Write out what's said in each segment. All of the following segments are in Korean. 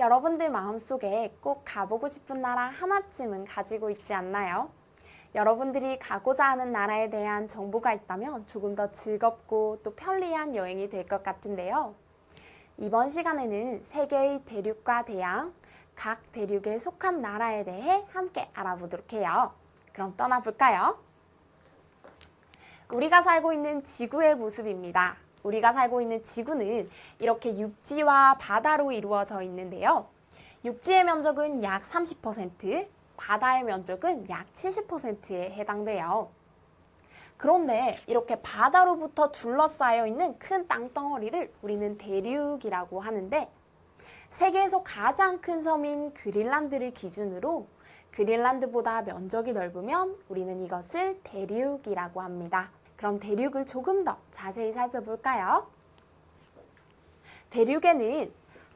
여러분들 마음속에 꼭 가보고 싶은 나라 하나쯤은 가지고 있지 않나요? 여러분들이 가고자 하는 나라에 대한 정보가 있다면 조금 더 즐겁고 또 편리한 여행이 될 것 같은데요. 이번 시간에는 세계의 대륙과 대양, 각 대륙에 속한 나라에 대해 함께 알아보도록 해요. 그럼 떠나볼까요? 우리가 살고 있는 지구의 모습입니다. 우리가 살고 있는 지구는 이렇게 육지와 바다로 이루어져 있는데요. 육지의 면적은 약 30%, 바다의 면적은 약 70%에 해당돼요. 그런데 이렇게 바다로부터 둘러싸여 있는 큰 땅덩어리를 우리는 대륙이라고 하는데, 세계에서 가장 큰 섬인 그린란드를 기준으로 그린란드보다 면적이 넓으면 우리는 이것을 대륙이라고 합니다. 그럼 대륙을 조금 더 자세히 살펴볼까요? 대륙에는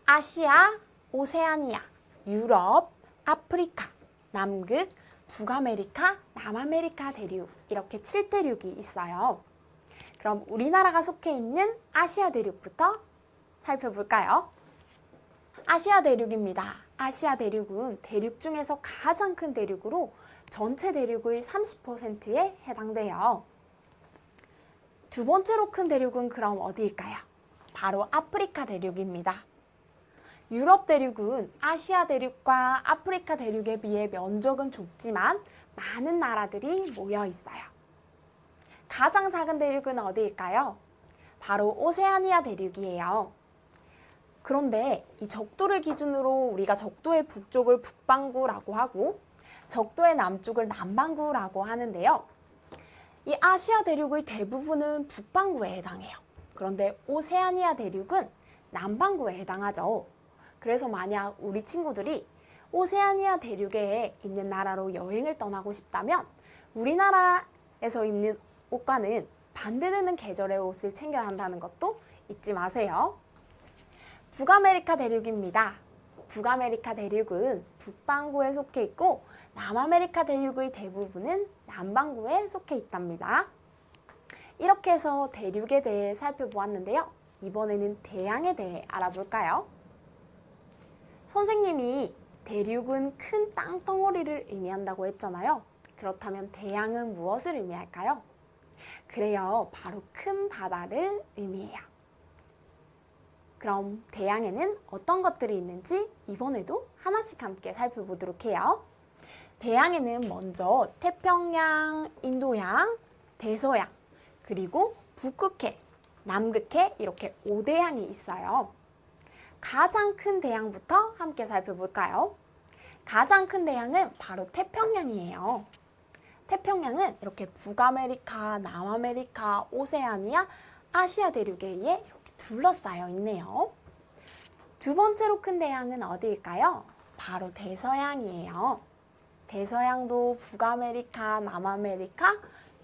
아시아, 오세아니아, 유럽, 아프리카, 남극, 북아메리카, 남아메리카 대륙, 이렇게 7대륙이 있어요. 그럼 우리나라가 속해 있는 아시아 대륙부터 살펴볼까요? 아시아 대륙입니다. 아시아 대륙은 대륙 중에서 가장 큰 대륙으로 전체 대륙의 30%에 해당돼요. 두 번째로 큰 대륙은 그럼 어디일까요? 바로 아프리카 대륙입니다. 유럽 대륙은 아시아 대륙과 아프리카 대륙에 비해 면적은 좁지만 많은 나라들이 모여 있어요. 가장 작은 대륙은 어디일까요? 바로 오세아니아 대륙이에요. 그런데 이 적도를 기준으로 우리가 적도의 북쪽을 북반구라고 하고 적도의 남쪽을 남반구라고 하는데요. 이 아시아 대륙의 대부분은 북반구에 해당해요. 그런데 오세아니아 대륙은 남반구에 해당하죠. 그래서 만약 우리 친구들이 오세아니아 대륙에 있는 나라로 여행을 떠나고 싶다면 우리나라에서 입는 옷과는 반대되는 계절의 옷을 챙겨야 한다는 것도 잊지 마세요. 북아메리카 대륙입니다. 북아메리카 대륙은 북반구에 속해 있고 남아메리카 대륙의 대부분은 남반구에 속해 있답니다. 이렇게 해서 대륙에 대해 살펴보았는데요. 이번에는 대양에 대해 알아볼까요? 선생님이 대륙은 큰 땅덩어리를 의미한다고 했잖아요. 그렇다면 대양은 무엇을 의미할까요? 그래요, 바로 큰 바다를 의미해요. 그럼 대양에는 어떤 것들이 있는지 이번에도 하나씩 함께 살펴보도록 해요. 대양에는 먼저 태평양, 인도양, 대서양, 그리고 북극해, 남극해 이렇게 5대양이 있어요. 가장 큰 대양부터 함께 살펴볼까요? 가장 큰 대양은 바로 태평양이에요. 태평양은 이렇게 북아메리카, 남아메리카, 오세아니아, 아시아 대륙에 의해 이렇게 둘러싸여 있네요. 두 번째로 큰 대양은 어디일까요? 바로 대서양이에요. 대서양도 북아메리카, 남아메리카,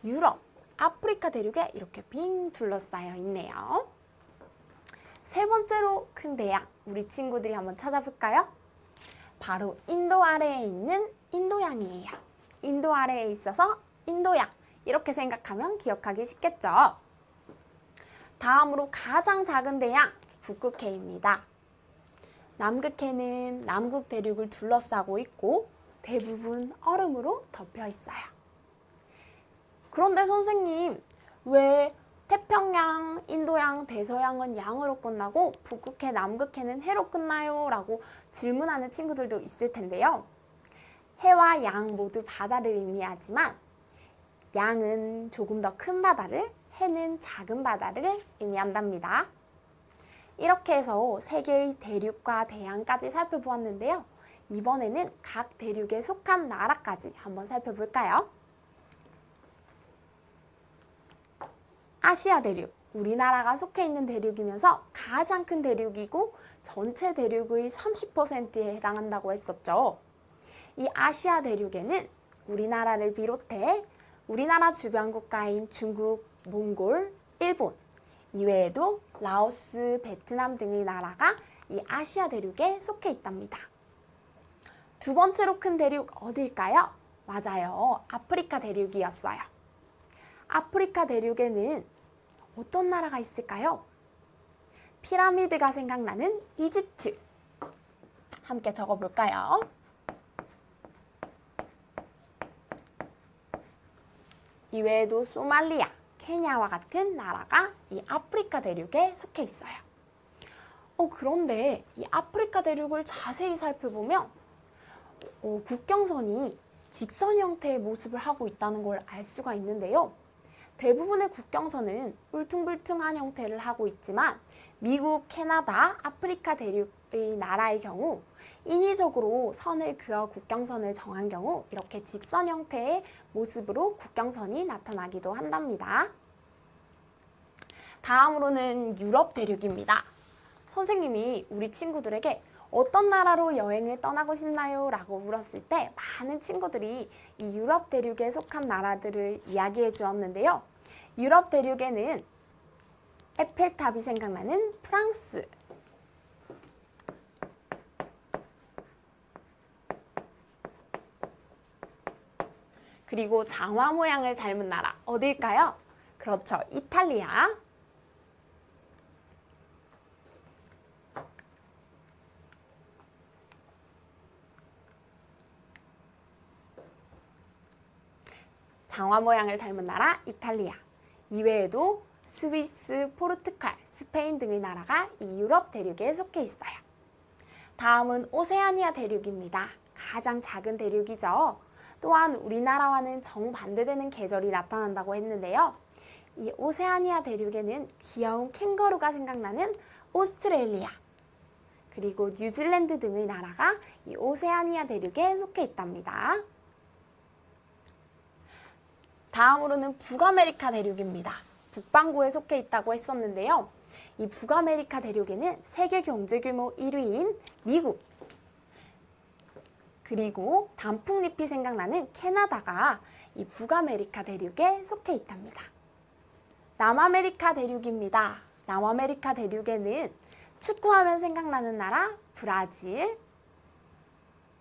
유럽, 아프리카 대륙에 이렇게 빙 둘러싸여 있네요. 세 번째로 큰 대양, 우리 친구들이 한번 찾아볼까요? 바로 인도 아래에 있는 인도양이에요. 인도 아래에 있어서 인도양, 이렇게 생각하면 기억하기 쉽겠죠? 다음으로 가장 작은 대양, 북극해입니다. 남극해는 남극 대륙을 둘러싸고 있고 대부분 얼음으로 덮여 있어요. 그런데 선생님, 왜 태평양, 인도양, 대서양은 양으로 끝나고 북극해, 남극해는 해로 끝나요? 라고 질문하는 친구들도 있을 텐데요. 해와 양 모두 바다를 의미하지만 양은 조금 더 큰 바다를, 해는 작은 바다를 의미한답니다. 이렇게 해서 세계의 대륙과 대양까지 살펴보았는데요. 이번에는 각 대륙에 속한 나라까지 한번 살펴볼까요? 아시아 대륙, 우리나라가 속해 있는 대륙이면서 가장 큰 대륙이고 전체 대륙의 30%에 해당한다고 했었죠. 이 아시아 대륙에는 우리나라를 비롯해 우리나라 주변 국가인 중국, 몽골, 일본, 이외에도 라오스, 베트남 등의 나라가 이 아시아 대륙에 속해 있답니다. 두 번째로 큰 대륙 어디일까요? 맞아요. 아프리카 대륙이었어요. 아프리카 대륙에는 어떤 나라가 있을까요? 피라미드가 생각나는 이집트. 함께 적어볼까요? 이외에도 소말리아, 케냐와 같은 나라가 이 아프리카 대륙에 속해 있어요. 그런데 이 아프리카 대륙을 자세히 살펴보면 국경선이 직선 형태의 모습을 하고 있다는 걸 알 수가 있는데요. 대부분의 국경선은 울퉁불퉁한 형태를 하고 있지만 미국, 캐나다, 아프리카 대륙의 나라의 경우 인위적으로 선을 그어 국경선을 정한 경우 이렇게 직선 형태의 모습으로 국경선이 나타나기도 한답니다. 다음으로는 유럽 대륙입니다. 선생님이 우리 친구들에게 어떤 나라로 여행을 떠나고 싶나요? 라고 물었을 때 많은 친구들이 이 유럽 대륙에 속한 나라들을 이야기해 주었는데요. 유럽 대륙에는 에펠탑이 생각나는 프랑스, 그리고 장화 모양을 닮은 나라 어딜까요? 그렇죠, 이탈리아. 장화 모양을 닮은 나라 이탈리아. 이외에도 스위스, 포르투갈, 스페인 등의 나라가 이 유럽 대륙에 속해 있어요. 다음은 오세아니아 대륙입니다. 가장 작은 대륙이죠. 또한 우리나라와는 정반대되는 계절이 나타난다고 했는데요. 이 오세아니아 대륙에는 귀여운 캥거루가 생각나는 오스트레일리아, 그리고 뉴질랜드 등의 나라가 이 오세아니아 대륙에 속해 있답니다. 다음으로는 북아메리카 대륙입니다. 북반구에 속해 있다고 했었는데요. 이 북아메리카 대륙에는 세계 경제 규모 1위인 미국, 그리고 단풍잎이 생각나는 캐나다가 이 북아메리카 대륙에 속해 있답니다. 남아메리카 대륙입니다. 남아메리카 대륙에는 축구하면 생각나는 나라 브라질,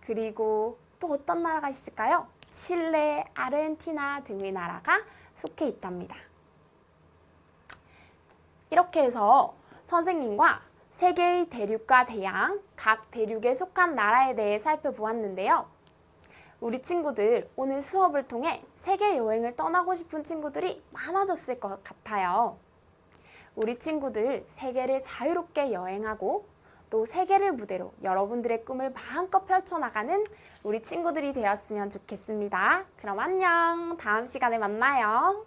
그리고 또 어떤 나라가 있을까요? 칠레, 아르헨티나 등의 나라가 속해 있답니다. 이렇게 해서 선생님과 세계의 대륙과 대양, 각 대륙에 속한 나라에 대해 살펴보았는데요. 우리 친구들 오늘 수업을 통해 세계 여행을 떠나고 싶은 친구들이 많아졌을 것 같아요. 우리 친구들 세계를 자유롭게 여행하고 또 세계를 무대로 여러분들의 꿈을 마음껏 펼쳐나가는 우리 친구들이 되었으면 좋겠습니다. 그럼 안녕! 다음 시간에 만나요.